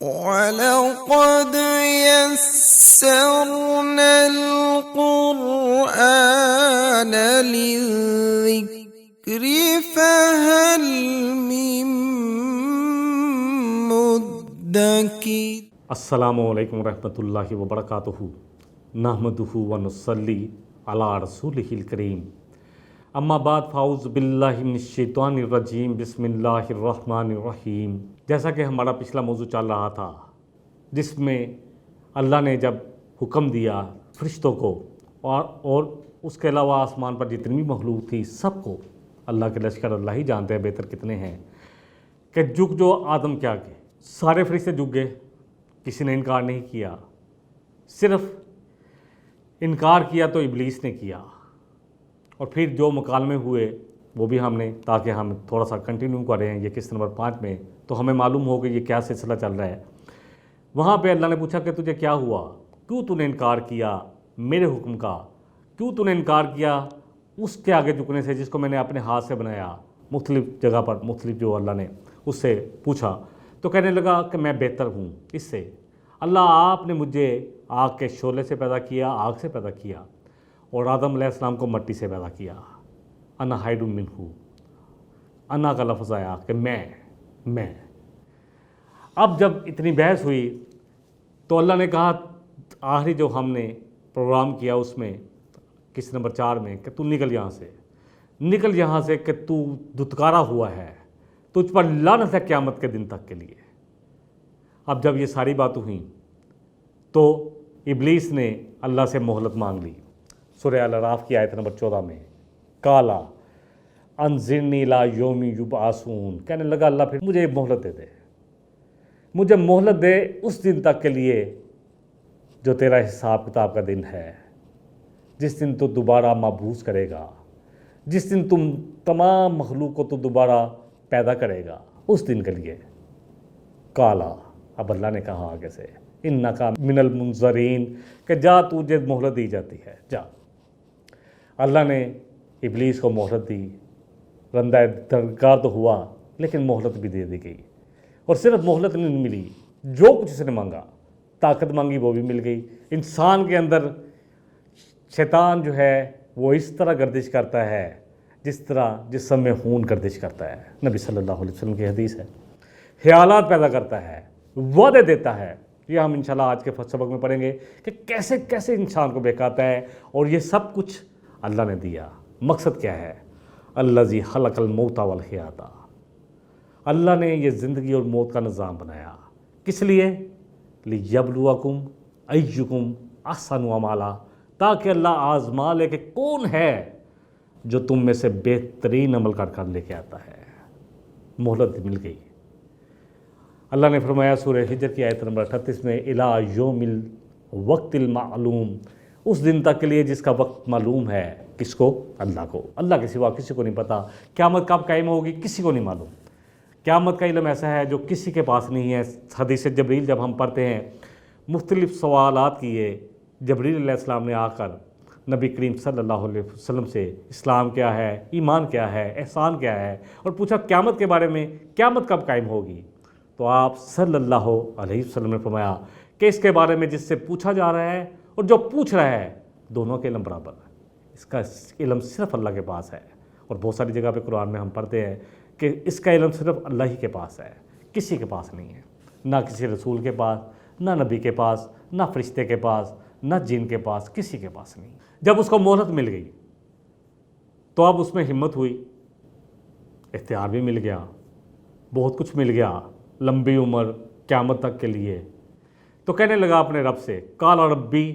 وَلَقَدْ يَسَّرْنَا الْقُرْآنَ لِلذِّكْرِ فَهَلْ مِن مُّدَّكِرٍ۔ السلام علیکم ورحمۃ اللہ وبرکاتہ، نحمدہ ونصلی علی رسولہ الکریم، اما بعد فاعوذ باللہ من الشیطان الرجیم، بسم اللہ الرحمن الرحیم۔ جیسا کہ ہمارا پچھلا موضوع چل رہا تھا، جس میں اللہ نے جب حکم دیا فرشتوں کو اور اس کے علاوہ آسمان پر جتنی بھی مخلوق تھی سب کو، اللہ کے لشکر اللہ ہی جانتے ہیں بہتر کتنے ہیں، کہ جھک جو آدم کیا کہ سارے فرشتے جھک گئے، کسی نے انکار نہیں کیا، صرف انکار کیا تو ابلیس نے کیا۔ اور پھر جو مکالمے ہوئے وہ بھی ہم نے، تاکہ ہم تھوڑا سا کنٹینیو کر رہے ہیں یہ قسط نمبر 5 میں، تو ہمیں معلوم ہو کہ یہ کیا سلسلہ چل رہا ہے۔ وہاں پہ اللہ نے پوچھا کہ تجھے کیا ہوا، کیوں تو نے انکار کیا میرے حکم کا، کیوں تو نے انکار کیا اس کے آگے جھکنے سے جس کو میں نے اپنے ہاتھ سے بنایا۔ مختلف جگہ پر مختلف جو اللہ نے اس سے پوچھا تو کہنے لگا کہ میں بہتر ہوں اس سے، اللہ آپ نے مجھے آگ کے شعلے سے پیدا کیا، آگ سے پیدا کیا، اور آدم علیہ السلام کو مٹی سے پیدا کیا۔ انا خیر منہ، انا کا لفظ آیا کہ میں۔ اب جب اتنی بحث ہوئی تو اللہ نے کہا آخری جو ہم نے پروگرام کیا اس میں قسط نمبر 4 میں کہ تو نکل یہاں سے کہ تو دھتکارا ہوا ہے، تجھ پر لعنت ہے قیامت کے دن تک کے لیے۔ اب جب یہ ساری باتیں ہوئیں تو ابلیس نے اللہ سے مہلت مانگ لی۔ سورہ الاعراف کی آیت نمبر 14 میں کالا انظرنی الی یوم یبعثون، کہنے لگا اللہ پھر مجھے مہلت دے دے، مجھے مہلت دے اس دن تک کے لیے جو تیرا حساب کتاب کا دن ہے، جس دن تو دوبارہ مبعوث کرے گا، جس دن تم تمام مخلوق کو تو دوبارہ پیدا کرے گا، اس دن کے لیے۔ کالا، اب اللہ نے کہا آگے سے انکا من المنظرین، کہ جا تجھے مہلت دی جاتی ہے، جا۔ اللہ نے ابلیس کو مہلت دی، رندہ درگار تو ہوا لیکن مہلت بھی دے دی گئی، اور صرف مہلت نہیں ملی، جو کچھ اس نے مانگا، طاقت مانگی وہ بھی مل گئی۔ انسان کے اندر شیطان جو ہے وہ اس طرح گردش کرتا ہے جس طرح جسم میں خون گردش کرتا ہے، نبی صلی اللہ علیہ وسلم کی حدیث ہے۔ خیالات پیدا کرتا ہے، وعدے دیتا ہے، یہ ہم انشاءاللہ آج کے سبق میں پڑھیں گے کہ کیسے کیسے انسان کو بہکاتا ہے، اور یہ سب کچھ اللہ نے دیا۔ مقصد کیا ہے؟ الذی خلق الموت والحیات، اللہ نے یہ زندگی اور موت کا نظام بنایا، کس لیے؟ لیبلوکم ایکم احسن عملا، تاکہ اللہ آزما لے کہ کون ہے جو تم میں سے بہترین عمل کر لے کے آتا ہے۔ مہلت مل گئی۔ اللہ نے فرمایا سورہ ہجر کی آیت نمبر 38 میں الی یوم الوقت المعلوم، اس دن تک کے لیے جس کا وقت معلوم ہے، کس کو؟ اللہ کو۔ اللہ کے سوا کسی کو نہیں پتا قیامت کب قائم ہوگی، کسی کو نہیں معلوم۔ قیامت کا علم ایسا ہے جو کسی کے پاس نہیں ہے۔ حدیث جبریل جب ہم پڑھتے ہیں، مختلف سوالات کیے جبریل علیہ السلام نے آ کر نبی کریم صلی اللہ علیہ وسلم سے، اسلام کیا ہے، ایمان کیا ہے، احسان کیا ہے، اور پوچھا قیامت کے بارے میں، قیامت کب قائم ہوگی؟ تو آپ صلی اللہ علیہ وسلم نے فرمایا کہ اس کے بارے میں جس سے پوچھا جا رہا ہے اور جو پوچھ رہا ہے، دونوں کے علم برابر ہے۔ اس کا علم صرف اللہ کے پاس ہے، اور بہت ساری جگہ پہ قرآن میں ہم پڑھتے ہیں کہ اس کا علم صرف اللہ ہی کے پاس ہے، کسی کے پاس نہیں ہے، نہ کسی رسول کے پاس، نہ نبی کے پاس، نہ فرشتے کے پاس، نہ جن کے پاس، کسی کے پاس نہیں۔ جب اس کو مہلت مل گئی تو اب اس میں ہمت ہوئی، اختیار بھی مل گیا، بہت کچھ مل گیا، لمبی عمر قیامت تک کے لیے۔ تو کہنے لگا اپنے رب سے، قال ربی،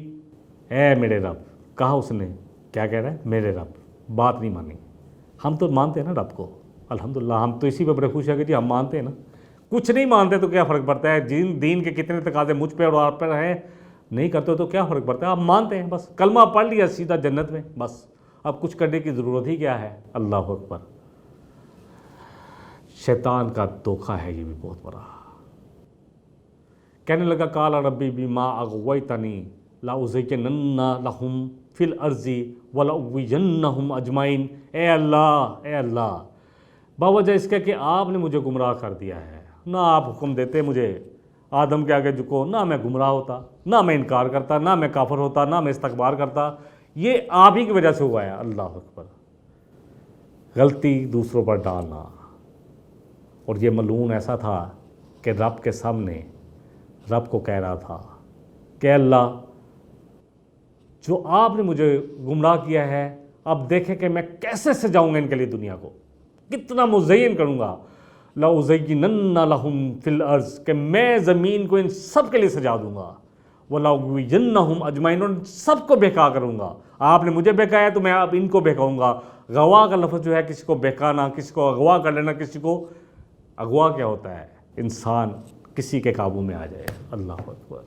اے میرے رب۔ کہا اس نے، کیا کہہ رہا ہے؟ میرے رب۔ بات نہیں مانی۔ ہم تو مانتے ہیں نا رب کو، الحمدللہ، ہم تو اسی پہ بڑے خوش ہیں کہ جی ہم مانتے ہیں نا۔ کچھ نہیں مانتے تو کیا فرق پڑتا ہے؟ دین کے کتنے تقاضے مجھ پہ اور آپ پہ ہیں، نہیں کرتے تو کیا فرق پڑتا ہے؟ آپ مانتے ہیں بس، کلمہ پڑھ لیا سیدھا جنت میں، بس اب کچھ کرنے کی ضرورت ہی کیا ہے؟ اللہ اکبر۔ شیطان کا دھوکہ ہے یہ بھی بہت بڑا۔ کہنے لگا قال ربی بما اغویتنی لأزینن لہم فی الارض ولأغوینہم اجمعین۔ اے اللہ، باوجہ اس کے کہ آپ نے مجھے گمراہ کر دیا ہے، نہ آپ حکم دیتے مجھے آدم کے آگے جھکو، نہ میں گمراہ ہوتا، نہ میں انکار کرتا، نہ میں کافر ہوتا، نہ میں استکبار کرتا، یہ آپ ہی کی وجہ سے ہوا ہے۔ اللہ اکبر۔ غلطی دوسروں پر ڈالنا، اور یہ ملعون ایسا تھا کہ رب کے سامنے رب کو کہہ رہا تھا کہ اللہ جو آپ نے مجھے گمراہ کیا ہے، اب دیکھیں کہ میں کیسے سجاؤں گا ان کے لیے دنیا کو، کتنا مزین کروں گا، لَأُزَيِّنَنَّ لَهُمْ فِي الْأَرْضِ، کہ میں زمین کو ان سب کے لیے سجا دوں گا، وَلَأُغْوِيَنَّهُمْ أَجْمَعِينَ، اور سب کو بہکا کروں گا۔ آپ نے مجھے بہکایا تو میں اب ان کو بہکاؤں گا۔ غوا کا لفظ جو ہے کسی کو بہکانا، کسی کو اغوا کر لینا، کسی کو اغوا کیا ہوتا ہے؟ انسان کسی کے قابو میں آ جائے۔ اللہ اکبر۔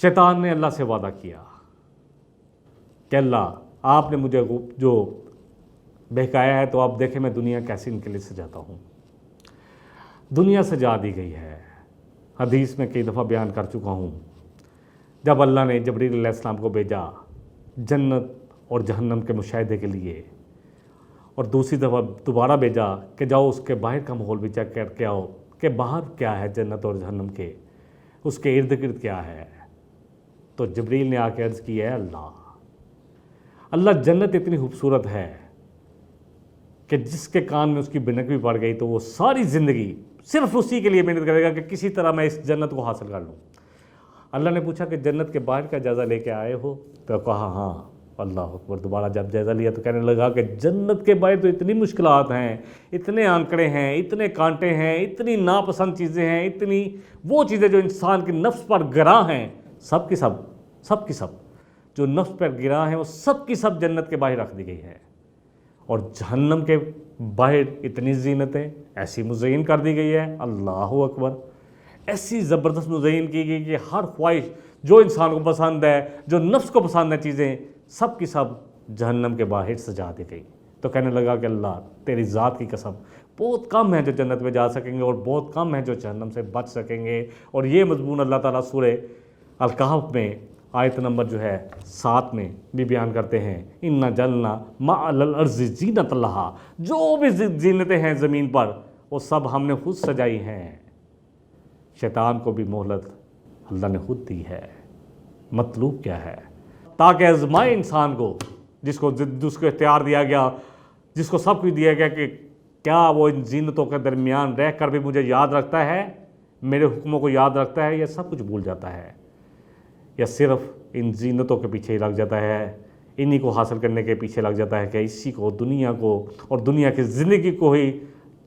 شیطان نے اللہ سے وعدہ کیا کہ اللہ آپ نے مجھے جو بہکایا ہے تو آپ دیکھیں میں دنیا کیسے ان کے لیے سجاتا ہوں۔ دنیا سجا دی گئی ہے۔ حدیث میں کئی دفعہ بیان کر چکا ہوں، جب اللہ نے جبریل علیہ السلام کو بھیجا جنت اور جہنم کے مشاہدے کے لیے، اور دوسری دفعہ دوبارہ بھیجا کہ جاؤ اس کے باہر کا ماحول بھی چیک کر کے آؤ کہ باہر کیا ہے جنت اور جہنم کے، اس کے ارد گرد کیا ہے، تو جبریل نے آ کے عرض کی ہے اللہ جنت اتنی خوبصورت ہے کہ جس کے کان میں اس کی بنک بھی پڑ گئی تو وہ ساری زندگی صرف اسی کے لیے محنت کرے گا کہ کسی طرح میں اس جنت کو حاصل کر لوں۔ اللہ نے پوچھا کہ جنت کے باہر کا جائزہ لے کے آئے ہو؟ تو کہا ہاں۔ اللہ اکبر۔ دوبارہ جب جائزہ لیا تو کہنے لگا کہ جنت کے باہر تو اتنی مشکلات ہیں، اتنے آنکڑے ہیں، اتنے کانٹے ہیں، اتنی ناپسند چیزیں ہیں، اتنی وہ چیزیں جو انسان کے نفس پر گراں ہیں، سب کی سب جو نفس پر گراں ہیں وہ سب کی سب جنت کے باہر رکھ دی گئی ہے۔ اور جہنم کے باہر اتنی زینتیں ایسی مزین کر دی گئی ہے، اللہ اکبر، ایسی زبردست مزین کی گئی کہ ہر خواہش جو انسان کو پسند ہے، جو نفس کو پسند ہے چیزیں، سب کی سب جہنم کے باہر سجا دی گئی۔ تو کہنے لگا کہ اللہ تیری ذات کی قسم، بہت کم ہیں جو جنت میں جا سکیں گے اور بہت کم ہیں جو جہنم سے بچ سکیں گے۔ اور یہ مضمون اللہ تعالیٰ سورہ الکہف میں آیت نمبر جو ہے 7 میں بھی بیان کرتے ہیں، اِنَّا جَعَلْنَا مَا عَلَى الْأَرْضِ زِینَةً لَہَا، جو بھی زینتیں ہیں زمین پر وہ سب ہم نے خود سجائی ہیں۔ شیطان کو بھی مہلت اللہ نے خود دی ہے۔ مطلوب کیا ہے؟ تاکہ آزمائے انسان کو، جس کو اختیار دیا گیا، جس کو سب کچھ دیا گیا کہ کیا وہ ان زینتوں کے درمیان رہ کر بھی مجھے یاد رکھتا ہے، میرے حکموں کو یاد رکھتا ہے، یا سب کچھ بھول جاتا ہے، یا صرف ان زینتوں کے پیچھے ہی لگ جاتا ہے، انہی کو حاصل کرنے کے پیچھے لگ جاتا ہے کہ اسی کو، دنیا کو اور دنیا کی زندگی کو ہی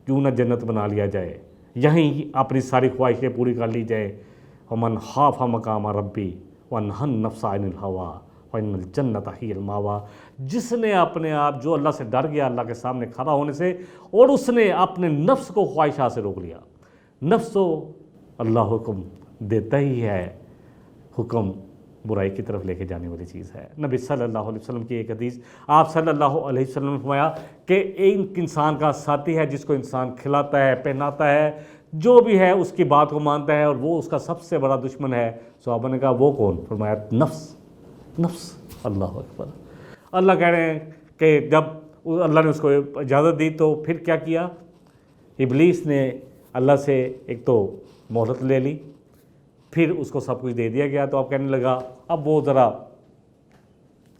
کیوں نہ جنت بنا لیا جائے، یہیں اپنی ساری خواہشیں پوری کر لی جائے۔ وَمَنْ خَافَ مَقَامَ رَبِّهِ وَنَهَى النَّفْسَ عَنِ الْهَوَىٰ وَإِنَّ الْجَنَّةَ هِيَ الْمَأْوَىٰ، جس نے اپنے آپ جو اللہ سے ڈر گیا اللہ کے سامنے کھڑا ہونے سے، اور اس نے اپنے نفس کو خواہشات سے روک لیا۔ نفس تو اللہ حکم دیتا ہی ہے، حکم برائی کی طرف لے کے جانے والی چیز ہے۔ نبی صلی اللہ علیہ وسلم کی ایک حدیث، آپ صلی اللہ علیہ وسلم نے فرمایا کہ ایک انسان کا ساتھی ہے جس کو انسان کھلاتا ہے، پہناتا ہے، جو بھی ہے اس کی بات کو مانتا ہے، اور وہ اس کا سب سے بڑا دشمن ہے۔ صحابہ نے کہا وہ کون؟ فرمایا نفس۔ اللہ اکبر۔ اللہ کہہ رہے ہیں کہ جب اللہ نے اس کو اجازت دی تو پھر کیا کیا؟ ابلیس نے اللہ سے ایک تو مہلت لے لی، پھر اس کو سب کچھ دے دیا گیا، تو اب کہنے لگا، اب وہ ذرا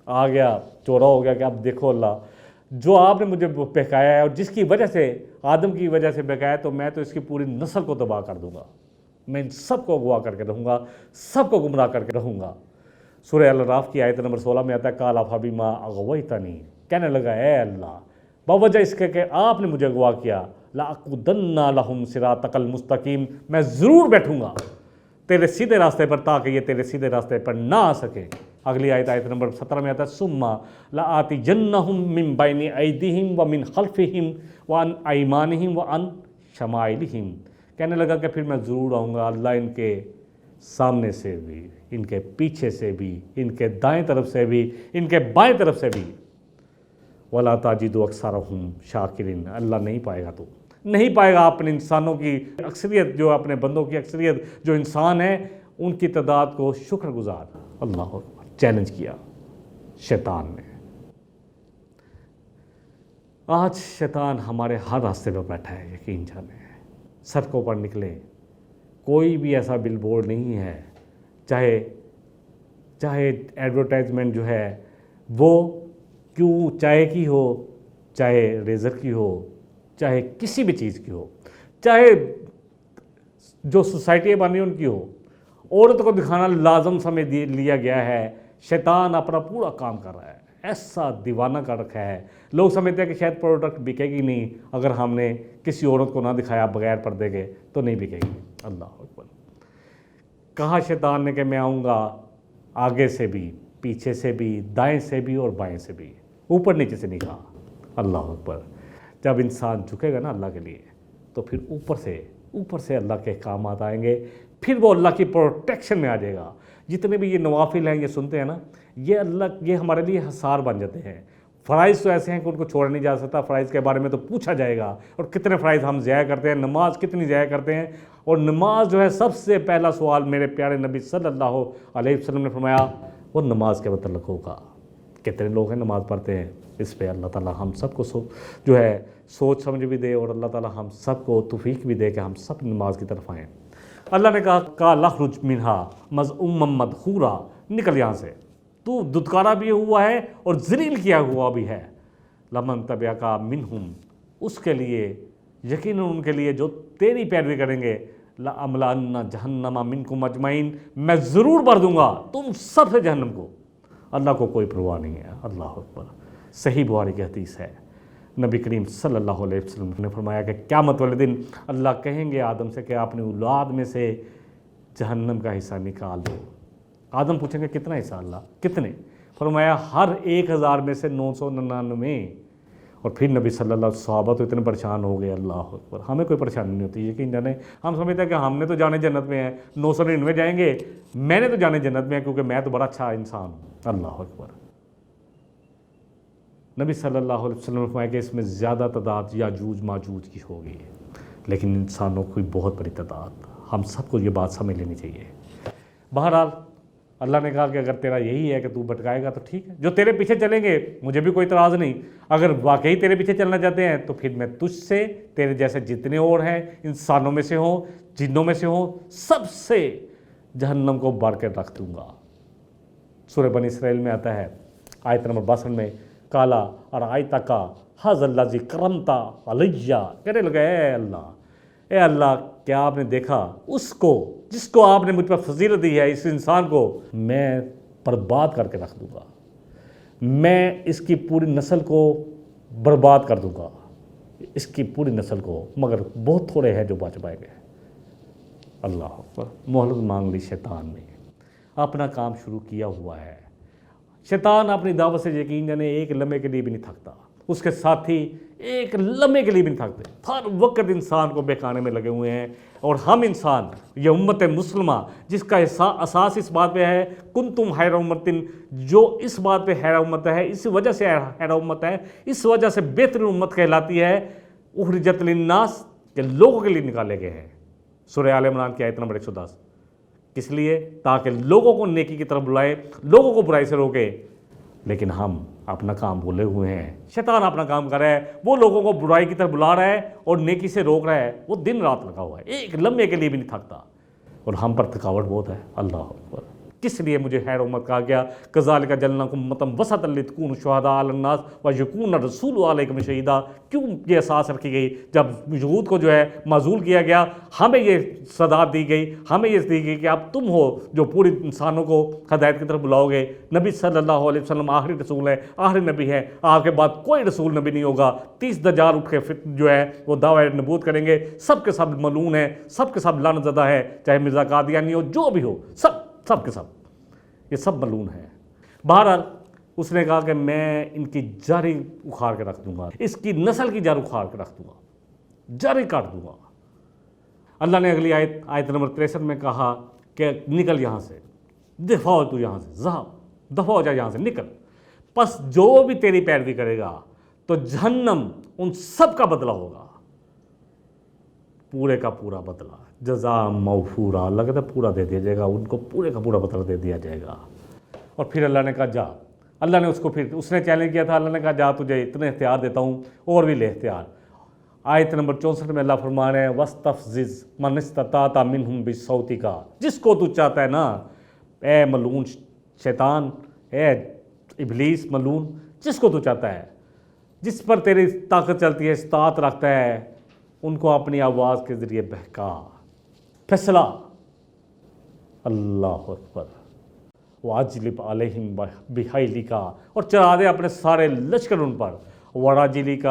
آ گیا، چورا ہو گیا کہ اب دیکھو اللہ جو آپ نے مجھے بہکایا ہے اور جس کی وجہ سے، آدم کی وجہ سے بہکایا، تو میں تو اس کی پوری نسل کو تباہ کر دوں گا، میں ان سب کو اغوا کر کے رہوں گا، سب کو گمراہ کر کے رہوں گا۔ سورہ الاعراف کی آیت نمبر 16 میں آتا ہے، قَالَ فَبِمَا أَغْوَيْتَنِي، کہنے لگا اے اللہ باوجہ اس کے کہ آپ نے مجھے اغوا کیا، لَأَقْعُدَنَّ لَهُمْ صِرَاطَكَ الْمُسْتَقِيمَ، میں ضرور بیٹھوں گا تیرے سیدھے راستے پر تاکہ یہ تیرے سیدھے راستے پر نہ آ سکے۔ اگلی آیت نمبر 17 میں آتا ہے، ثُمَّ لَآتِيَنَّهُم مِّن بَيْنِ أَيْدِيهِمْ وَمِنْ خَلْفِهِمْ وَعَنْ أَيْمَانِهِمْ وَعَنْ شَمَائِلِهِمْ، کہنے لگا کہ پھر میں ضرور آؤں گا اللہ ان کے سامنے سے بھی، ان کے پیچھے سے بھی، ان کے دائیں طرف سے بھی، ان کے بائیں طرف سے بھی۔ وَلَا تَجِدُ أَكْثَرَهُمْ شَاكِرِينَ، اللہ نہیں پائے گا، تو نہیں پائے گا اپنے انسانوں کی اکثریت، جو اپنے بندوں کی اکثریت جو انسان ہیں ان کی تعداد کو شکر گزار۔ اللہ اکبر۔ چیلنج کیا شیطان نے۔ آج شیطان ہمارے ہر راستے پہ بیٹھا ہے، یقین جانیں، سڑکوں پر نکلیں، کوئی بھی ایسا بل بورڈ نہیں ہے، چاہے ایڈورٹائزمنٹ جو ہے وہ کیوں چائے کی ہو، چاہے ریزر کی ہو، چاہے کسی بھی چیز کی ہو، چاہے جو سوسائٹی بانی ان کی ہو، عورت کو دکھانا لازم سمجھ لیا گیا ہے۔ شیطان اپنا پورا کام کر رہا ہے، ایسا دیوانہ کر رکھا ہے۔ لوگ سمجھتے ہیں کہ شاید پروڈکٹ بکے گی نہیں اگر ہم نے کسی عورت کو نہ دکھایا بغیر پردے کے تو نہیں بکے گی۔ اللہ اکبر۔ کہا شیطان نے کہ میں آؤں گا آگے سے بھی، پیچھے سے بھی، دائیں سے بھی اور بائیں سے بھی، اوپر نیچے سے نہیں کہا۔ اللہ اکبر۔ جب انسان جھکے گا نا اللہ کے لیے تو پھر اوپر سے اللہ کے احکامات آئیں گے، پھر وہ اللہ کی پروٹیکشن میں آ جائے گا۔ جتنے بھی یہ نوافل ہیں، یہ سنتے ہیں نا، یہ ہمارے لیے حصار بن جاتے ہیں۔ فرائض تو ایسے ہیں کہ ان کو چھوڑا نہیں جا سکتا، فرائض کے بارے میں تو پوچھا جائے گا، اور کتنے فرائض ہم ضائع کرتے ہیں، نماز کتنی ضائع کرتے ہیں۔ اور نماز جو ہے سب سے پہلا سوال میرے پیارے نبی صلی اللہ علیہ وسلم نے فرمایا وہ نماز کے متعلق ہوگا۔ کتنے لوگ ہیں نماز پڑھتے ہیں؟ اس پہ اللہ تعالیٰ ہم سب کو جو ہے سوچ سمجھ بھی دے، اور اللہ تعالیٰ ہم سب کو توفیق بھی دے کہ ہم سب نماز کی طرف آئیں۔ اللہ نے کہا لخرج منہا مذءوما مدحورا، نکل یہاں سے، تو دھتکارا بھی ہوا ہے اور ذلیل کیا ہوا بھی ہے۔ لمن تبعک منہم، اس کے لیے یقیناً ان کے لیے جو تیری پیروی کریں گے، لأملأن جہنم منکم اجمعین، میں ضرور بھر دوں گا تم سب سے جہنم کو۔ اللہ کو کوئی پرواہ نہیں ہے۔ اللہ اکبر۔ صحیح بخاری کی حدیث ہے، نبی کریم صلی اللہ علیہ وسلم نے فرمایا کہ قیامت والے دن اللہ کہیں گے آدم سے کہ اپنی اولاد میں سے جہنم کا حصہ نکال دو۔ آدم پوچھیں گے کتنا حصہ اللہ؟ کتنے؟ فرمایا ہر 1000 میں سے 999۔ اور پھر نبی صلی اللہ علیہ وسلم صحابہ تو اتنے پریشان ہو گئے۔ اللہ اکبر۔ ہمیں کوئی پریشانی نہیں ہوتی، یقین جانیں، ہم سمجھتے ہیں کہ ہم نے تو جانے جنت میں ہیں، 999 جائیں گے، میں نے تو جانے جنت میں ہے کیونکہ میں تو بڑا اچھا انسان ہوں۔ اللہ اکبر۔ نبی صلی اللہ علیہ وسلم نے فرمایا کہ اس میں زیادہ تعداد یاجوج ماجوج کی ہوگی، لیکن انسانوں کی بہت بڑی تعداد۔ ہم سب کو یہ بات سمجھ لینی چاہیے۔ بہرحال اللہ نے کہا کہ اگر تیرا یہی ہے کہ تو بھٹکائے گا تو ٹھیک ہے، جو تیرے پیچھے چلیں گے مجھے بھی کوئی اعتراض نہیں۔ اگر واقعی تیرے پیچھے چلنا چاہتے ہیں تو پھر میں تجھ سے، تیرے جیسے جتنے اور ہیں، انسانوں میں سے ہوں، جنوں میں سے ہوں، سب سے جہنم کو بھر کے رکھ دوں گا۔ سورہ بنی اسرائیل میں آتا ہے آیت نمبر 62 میں، کالا اور آیتکا حض اللہ جی کرمتا علیہ، کہنے لگا اے اللہ کیا آپ نے دیکھا اس کو جس کو آپ نے مجھ پر فضیلت دی ہے، اس انسان کو میں برباد کر کے رکھ دوں گا، میں اس کی پوری نسل کو برباد کر دوں گا، اس کی پوری نسل کو، مگر بہت تھوڑے ہیں جو بچ پائیں گے۔ اللہ اکبر۔ مہلت مانگ لی شیطان نے، اپنا کام شروع کیا ہوا ہے۔ شیطان اپنی دعوت سے یقین جانے ایک لمحے کے لیے بھی نہیں تھکتا، اس کے ساتھی ایک لمحے کے لیے بھی نہیں تھکتے، ہر وقت انسان کو بہکانے میں لگے ہوئے ہیں۔ اور ہم انسان، یہ امت مسلمہ جس کا اساس اس بات پہ ہے کنتم خیر امتن، جو اس بات پہ خیر امت ہے، اس وجہ سے خیر امت ہے، اس وجہ سے بہترین امت کہلاتی ہے، اخرجت للناس، کہ لوگوں کے لیے نکالے گئے ہیں۔ سورہ آل عمران کی آیت نمبر 110۔ کس لیے؟ تاکہ لوگوں کو نیکی کی طرف بلائے، لوگوں کو برائی سے روکے۔ لیکن ہم اپنا کام بھولے ہوئے ہیں، شیطان اپنا کام کر رہا ہے، وہ لوگوں کو برائی کی طرف بلا رہا ہے اور نیکی سے روک رہا ہے، وہ دن رات لگا ہوا ہے، ایک لمحے کے لیے بھی نہیں تھکتا، اور ہم پر تھکاوٹ بہت ہے۔ اللہ اکبر۔ کس لیے مجھے خیر امت کہا گیا؟ کذالک جعلناکم امۃ وسطا لتکونوا شہداء علی الناس ویکون الرسول علیکم شہیدا۔ کیوں یہ اساس رکھی گئی؟ جب یہود کو جو ہے معزول کیا گیا، ہمیں یہ صداعت دی گئی، ہمیں یہ دی گئی کہ اب تم ہو جو پوری انسانوں کو ہدایت کی طرف بلاؤ گے۔ نبی صلی اللہ علیہ وسلم آخری رسول ہے، آخری نبی ہے، آپ کے بعد کوئی رسول نبی نہیں ہوگا۔ 30 دجال اٹھ کے جو ہے وہ دعوی نبوت کریں گے، سب کے سب ملعون ہیں، سب کے سب لعنت زدہ ہے، چاہے مرزا قادیانی ہو، جو بھی ہو، سب کے سب یہ سب ملعون ہیں۔ بہرحال اس نے کہا کہ میں ان کی جڑ اکھاڑ کے رکھ دوں گا، اس کی نسل کی جڑ اکھاڑ کے رکھ دوں گا، جڑ کاٹ دوں گا۔ اللہ نے اگلی آیت نمبر 63 میں کہا کہ نکل یہاں سے، دفاع ہو تو یہاں سے، دفاع ہو جا یہاں سے، نکل۔ پس جو بھی تیری پیروی کرے گا تو جہنم ان سب کا بدلہ ہوگا، پورے کا پورا بدلہ، جزا موفورا، اللہ کہتا ہے پورا دے دیا جائے گا، ان کو پورے کا پورا بدلہ دے دیا جائے گا۔ اور پھر اللہ نے کہا جا، اللہ نے اس کو پھر اس نے چیلنج کیا تھا، اللہ نے کہا جا تجھے اتنے اختیار دیتا ہوں اور بھی لے اختیار، آیت نمبر 64 میں اللہ فرما رہے ہیں وَاسْتَفْزِزْ مَنِ اسْتَطَعْتَ مِنْهُمْ بِصَوْتِكَ، جس کو تو چاہتا ہے نا اے ملعون شیطان، اے ابلیس ملعون، جس کو تو چاہتا ہے، جس پر تیری طاقت چلتی ہے، استطاعت رکھتا ہے، ان کو اپنی آواز کے ذریعے بہکا، پھسلا۔ اللہ اکبر۔ وَأَجْلِبْ عَلَيْهِمْ بِخَيْلِكَ، اور چلا دے اپنے سارے لشکر ان پر، وَرَجِلِكَ،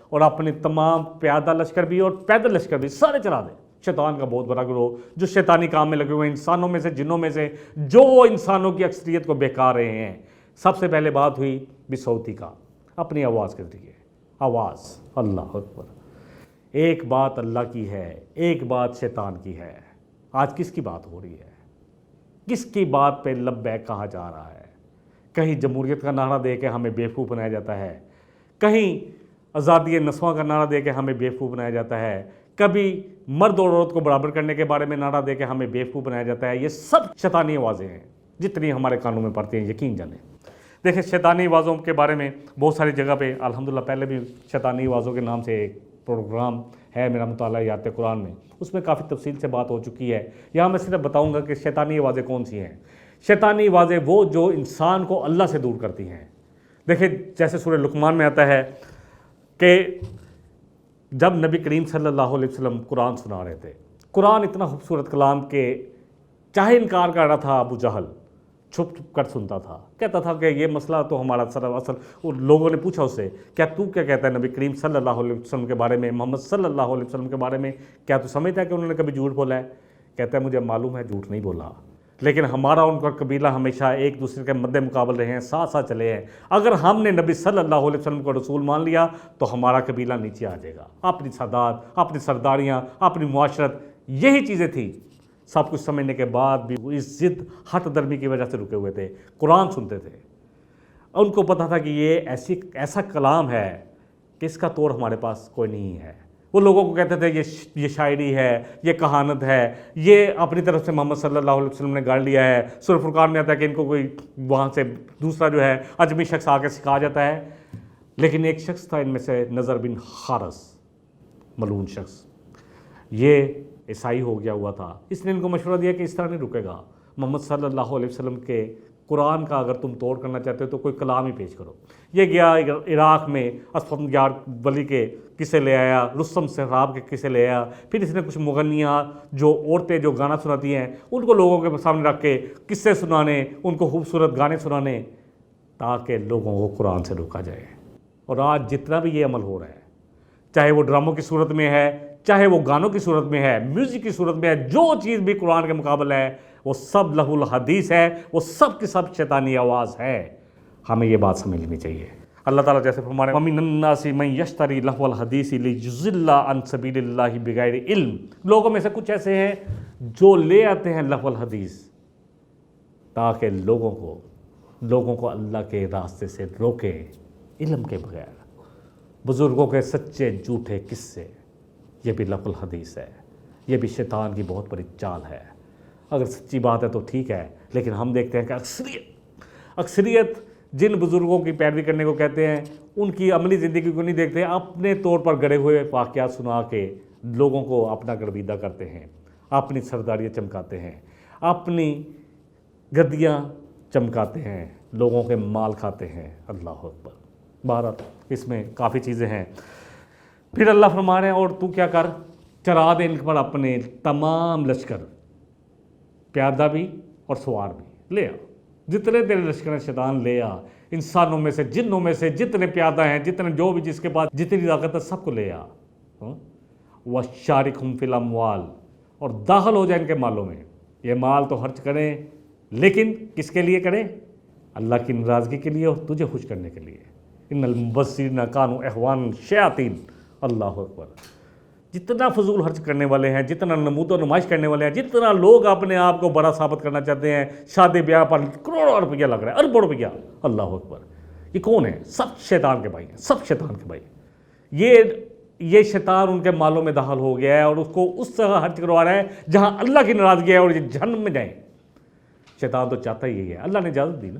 اور اپنے تمام پیادہ لشکر بھی اور پیدل لشکر بھی سارے چلا دے۔ شیطان کا بہت بڑا گروہ جو شیطانی کام میں لگے ہوئے ہیں، انسانوں میں سے جنوں میں سے، جو انسانوں کی اکثریت کو بہکا رہے ہیں۔ سب سے پہلے بات ہوئی بصوتی کا، اپنی آواز کے ذریعے، آواز۔ اللہ اکبر۔ ایک بات اللہ کی ہے، ایک بات شیطان کی ہے۔ آج کس کی بات ہو رہی ہے؟ کس کی بات پہ لبیک کہا جا رہا ہے؟ کہیں جمہوریت کا نعرہ دے کے ہمیں بیوقوف بنایا جاتا ہے، کہیں آزادی نسواں کا نعرہ دے کے ہمیں بیوقوف بنایا جاتا ہے، کبھی مرد اور عورت کو برابر کرنے کے بارے میں نعرہ دے کے ہمیں بیوقوف بنایا جاتا ہے۔ یہ سب شیطانی آوازیں ہیں جتنی ہمارے کانوں میں پڑتی ہیں، یقین جانیں۔ دیکھیں شیطانی آوازوں کے بارے میں بہت ساری جگہ پہ الحمدللہ پہلے بھی شیطانی آوازوں کے نام سے ایک پروگرام ہے میرا مطالعہ یات قرآن میں، اس میں کافی تفصیل سے بات ہو چکی ہے۔ یہاں میں صرف بتاؤں گا کہ شیطانی آوازیں کون سی ہیں۔ شیطانی آوازیں وہ جو انسان کو اللہ سے دور کرتی ہیں۔ دیکھیں جیسے سورہ لقمان میں آتا ہے کہ جب نبی کریم صلی اللہ علیہ وسلم قرآن سنا رہے تھے، قرآن اتنا خوبصورت کلام کہ چاہے انکار کر رہا تھا ابو جہل، چھپ چھپ کر سنتا تھا، کہتا تھا کہ یہ مسئلہ تو ہمارا اصل لوگوں نے پوچھا اس سے کیا تو کیا کہتا ہے نبی کریم صلی اللہ علیہ وسلم کے بارے میں، محمد صلی اللہ علیہ وسلم کے بارے میں، کیا تو سمجھتا ہے کہ انہوں نے کبھی جھوٹ بولا ہے؟ کہتا ہے مجھے معلوم ہے جھوٹ نہیں بولا، لیکن ہمارا ان کا قبیلہ ہمیشہ ایک دوسرے کے مد مقابل رہے ہیں، ساتھ ساتھ چلے ہیں۔ اگر ہم نے نبی صلی اللہ علیہ وسلم کو رسول مان لیا تو ہمارا قبیلہ نیچے آ جائے گا۔ اپنی سادات، اپنی سرداریاں، اپنی معاشرت، یہی چیزیں تھیں۔ سب کچھ سمجھنے کے بعد بھی وہ اس ضد ہٹ درمی کی وجہ سے رکے ہوئے تھے، قرآن سنتے تھے۔ ان کو پتہ تھا کہ یہ ایسا کلام ہے کہ اس کا توڑ ہمارے پاس کوئی نہیں ہے۔ وہ لوگوں کو کہتے تھے یہ شاعری ہے، یہ کہانت ہے، یہ اپنی طرف سے محمد صلی اللہ علیہ وسلم نے گاڑ لیا ہے۔ سورہ فرقان میں آتا ہے کہ ان کو کوئی وہاں سے دوسرا جو ہے اجمی شخص آ کے سکھا جاتا ہے۔ لیکن ایک شخص تھا ان میں سے نضر بن حارث، ملعون شخص، یہ عیسائی ہو گیا ہوا تھا۔ اس نے ان کو مشورہ دیا کہ اس طرح نہیں رکے گا، محمد صلی اللہ علیہ وسلم کے قرآن کا اگر تم توڑ کرنا چاہتے ہو تو کوئی کلام ہی پیش کرو۔ یہ گیا عراق میں اسفندیار ولی کے قصے لے آیا، رستم سہراب کے قصے لے آیا، پھر اس نے کچھ مغنیاں جو عورتیں جو گانا سناتی ہیں ان کو لوگوں کے سامنے رکھ کے قصے سنانے، ان کو خوبصورت گانے سنانے، تاکہ لوگوں کو قرآن سے روکا جائے۔ اور آج جتنا بھی یہ عمل ہو رہا ہے، چاہے وہ ڈراموں کی صورت میں ہے، چاہے وہ گانوں کی صورت میں ہے، میوزک کی صورت میں ہے، جو چیز بھی قرآن کے مقابل ہے وہ سب لہو الحدیث ہے، وہ سب کی سب شیطانی آواز ہے۔ ہمیں یہ بات سمجھنی چاہیے۔ اللہ تعالیٰ جیسے فرما رہے ہیں وَمِنَ النَّاسِ مَن يَشْتَرِي لَهْوَ الْحَدِيثِ لِيُضِلَّ عَن سَبِيلِ اللَّهِ بِغَيْرِ علم۔ لوگوں میں سے کچھ ایسے ہیں جو لے آتے ہیں لہو الحدیث تاکہ لوگوں کو اللہ کے راستے سے روکیں علم کے بغیر۔ بزرگوں کے سچے جھوٹے قصے، یہ بھی لہو الحدیث ہے، یہ بھی شیطان کی بہت بڑی چال ہے۔ اگر سچی بات ہے تو ٹھیک ہے، لیکن ہم دیکھتے ہیں کہ اکثریت جن بزرگوں کی پیروی کرنے کو کہتے ہیں ان کی عملی زندگی کو نہیں دیکھتے، اپنے طور پر گڑے ہوئے واقعات سنا کے لوگوں کو اپنا گرویدہ کرتے ہیں، اپنی سرداریاں چمکاتے ہیں، اپنی گدیاں چمکاتے ہیں، لوگوں کے مال کھاتے ہیں۔ اللہ اکبر۔ بہرحال اس میں کافی چیزیں ہیں۔ پھر اللہ فرما رہے ہیں اور تو کیا کر، چرا دے ان پر اپنے تمام لشکر، پیادہ بھی اور سوار بھی لے آ، جتنے تیرے لشکر ہیں شیطان لے آ، انسانوں میں سے جنوں میں سے جتنے پیادہ ہیں، جتنے جو بھی جس کے پاس جتنی طاقت ہے سب کو لے آ، وَشَارِكْهُمْ فِي الْأَمْوَالِ، اور داخل ہو جائے ان کے مالوں میں۔ یہ مال تو خرچ کریں، لیکن کس کے لیے کریں؟ اللہ کی ناراضگی کے لیے اور تجھے خوش کرنے کے لیے۔ ان المبذرین کانوا اخوان الشیاطین۔ اللہ اکبر۔ جتنا فضول خرچ کرنے والے ہیں، جتنا نمود و نمائش کرنے والے ہیں، جتنا لوگ اپنے آپ کو بڑا ثابت کرنا چاہتے ہیں، شادی بیاہ پر کروڑوں روپیہ لگ رہا ہے، اربوں روپیہ۔ اللہ اکبر۔ یہ کون ہے؟ سب شیطان کے بھائی ہیں، سب شیطان کے بھائی۔ یہ شیطان ان کے مالوں میں داخل ہو گیا ہے اور اس کو اس جگہ خرچ کروا رہا ہے جہاں اللہ کی ناراضگی ہے اور یہ جہنم میں جائیں۔ شیطان تو چاہتا ہی ہے، اللہ نے اجازت دی نا،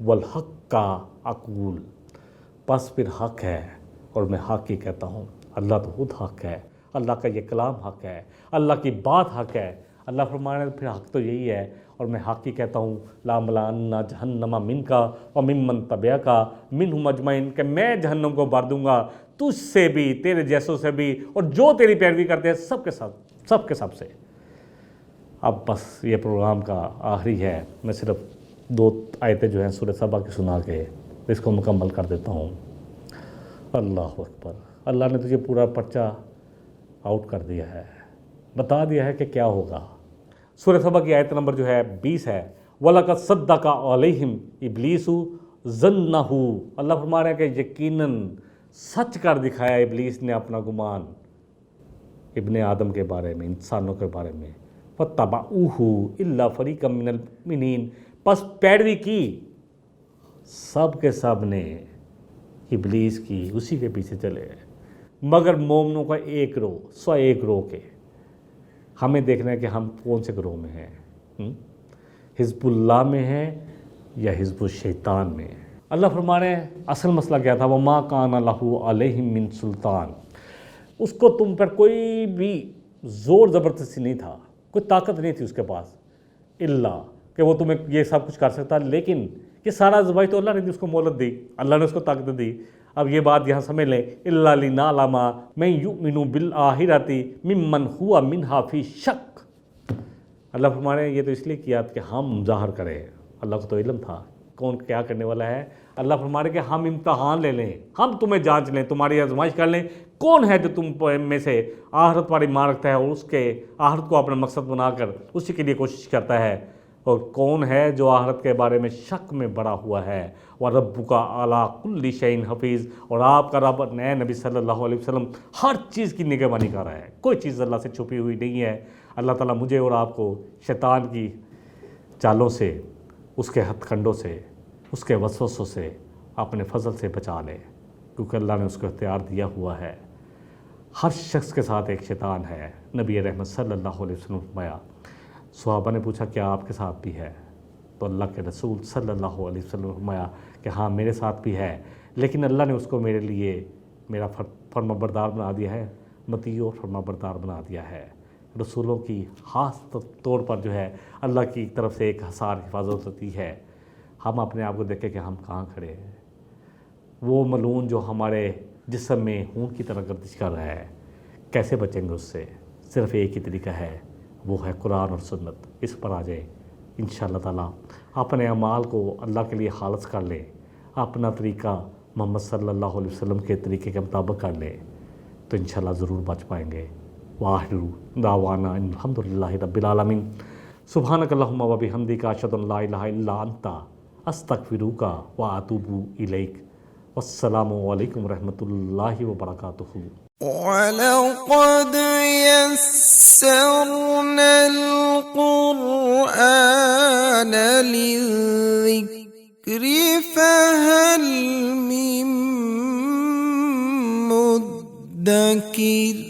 والحق کا اقول، بس پھر حق ہے اور میں حق ہی کہتا ہوں۔ اللہ تو خود حق ہے، اللہ کا یہ کلام حق ہے، اللہ کی بات حق ہے۔ اللہ فرمانے پھر حق تو یہی ہے اور میں حق ہی کہتا ہوں، لَأَمْلَأَنَّ جَهَنَّمَ مِنْكَ وَمِمَّنْ تَبِعَكَ مِنْهُمْ أَجْمَعِينَ، کہ میں جہنم کو بھر دوں گا تجھ سے بھی، تیرے جیسوں سے بھی، اور جو تیری پیروی کرتے ہیں سب کے سب سے۔ اب بس یہ پروگرام کا آخری ہے، میں صرف 2 آیتیں جو ہیں سورہ سبا کی سنا کے اس کو مکمل کر دیتا ہوں۔ اللہ اکبر، اللہ نے تجھے پورا پرچہ آؤٹ کر دیا ہے، بتا دیا ہے کہ کیا ہوگا۔ سورہ سبا کی آیت نمبر جو ہے 20 ہے، وَلَقَدْ صَدَّقَ عَلَيْهِمْ إِبْلِيسُ ظَنَّهُ، اللہ فرما رہے ہیں کہ یقیناً سچ کر دکھایا ابلیس نے اپنا گمان ابن آدم کے بارے میں، انسانوں کے بارے میں۔ فَاتَّبَعُوهُ إِلَّا فَرِيقًا مِّنَ الْمُؤْمِنِينَ، پس پیروی کی سب کے سب نے ابلیس کی، اسی کے پیچھے چلے، مگر مومنوں کا ایک گروہ کے۔ ہمیں دیکھنا ہے کہ ہم کون سے گروہ میں ہیں، حزب اللہ میں ہیں یا حزب الشیطان میں۔ اللہ فرما رہے ہیں اصل مسئلہ کیا تھا، وَمَا كَانَ لَهُ عَلَيْهِم مِّن سُلطان، اس کو تم پر کوئی بھی زور زبردستی نہیں تھا، کوئی طاقت نہیں تھی اس کے پاس، اللہ کہ وہ تمہیں یہ سب کچھ کر سکتا، لیکن یہ سارا ذبح تو اللہ نے اس کو مہلت دی، اللہ نے اس کو طاقت دی۔ اب یہ بات یہاں سمجھ لیں، إِلَّا لِنَعْلَمَ مَن يُؤْمِنُ بِالْآخِرَةِ مِمَّنْ هُوَ مِنْهَا فِي شَكٍّ، اللہ فرما رہے ہیں یہ تو اس لیے کیا کہ ہم ظاہر کریں، اللہ کو تو علم تھا کون کیا کرنے والا ہے۔ اللہ فرما رہے کہ ہم امتحان لے لیں، ہم تمہیں جانچ لیں، تمہاری آزمائش کر لیں، کون ہے جو تم میں سے آخرت پر ایمان رکھتا ہے اور اس کے آخرت کو اپنا مقصد بنا کر اسی کے لیے کوشش کرتا ہے، اور کون ہے جو آخرت کے بارے میں شک میں بڑا ہوا ہے۔ وَرَبُّكَ عَلَىٰ كُلِّ شَيْءٍ حَفِيظٌ، اور آپ کا رب نئے نبی صلی اللہ علیہ وسلم ہر چیز کی نگہبانی کر رہا ہے، کوئی چیز اللہ سے چھپی ہوئی نہیں ہے۔ اللہ تعالیٰ مجھے اور آپ کو شیطان کی چالوں سے، اس کے ہتھ کنڈوں سے، اس کے وسوسوں سے اپنے فضل سے بچا لے، کیونکہ اللہ نے اس کو اختیار دیا ہوا ہے۔ ہر شخص کے ساتھ ایک شیطان ہے۔ نبی رحمت صلی اللہ علیہ وسلم فرمایا، صحابہ نے پوچھا کیا آپ کے ساتھ بھی ہے؟ تو اللہ کے رسول صلی اللہ علیہ وسلم فرمایا کہ ہاں میرے ساتھ بھی ہے، لیکن اللہ نے اس کو میرے لیے میرا فرما بردار بنا دیا ہے، مطیع اور فرما بردار بنا دیا ہے۔ رسولوں کی خاص طور پر جو ہے اللہ کی طرف سے ایک حصار حفاظت ہوتی ہے۔ ہم اپنے آپ کو دیکھیں کہ ہم کہاں کھڑے ہیں۔ وہ ملعون جو ہمارے جسم میں خون کی طرح گردش کر رہا ہے، کیسے بچیں گے اس سے؟ صرف ایک ہی طریقہ ہے، وہ ہے قرآن اور سنت۔ اس پر آ جائیں انشاءاللہ تعالیٰ، اپنے اعمال کو اللہ کے لیے خالص کر لیں، اپنا طریقہ محمد صلی اللہ علیہ وسلم کے طریقے کے مطابق کر لیں تو انشاءاللہ ضرور بچ پائیں گے۔ وآخر دعوانا الحمدللہ رب العالمین، سبحانک اللہم و بحمدک، اشہد ان لا الہ الا انت، استغفرک و اتوب الیک۔ والسلام علیکم ورحمۃ اللہ وبرکاتہ۔ وَلَقَدْ يَسَّرْنَا الْقُرْآنَ لِلذِّكْرِ فَهَلْ مِن مُّدَّكِرٍ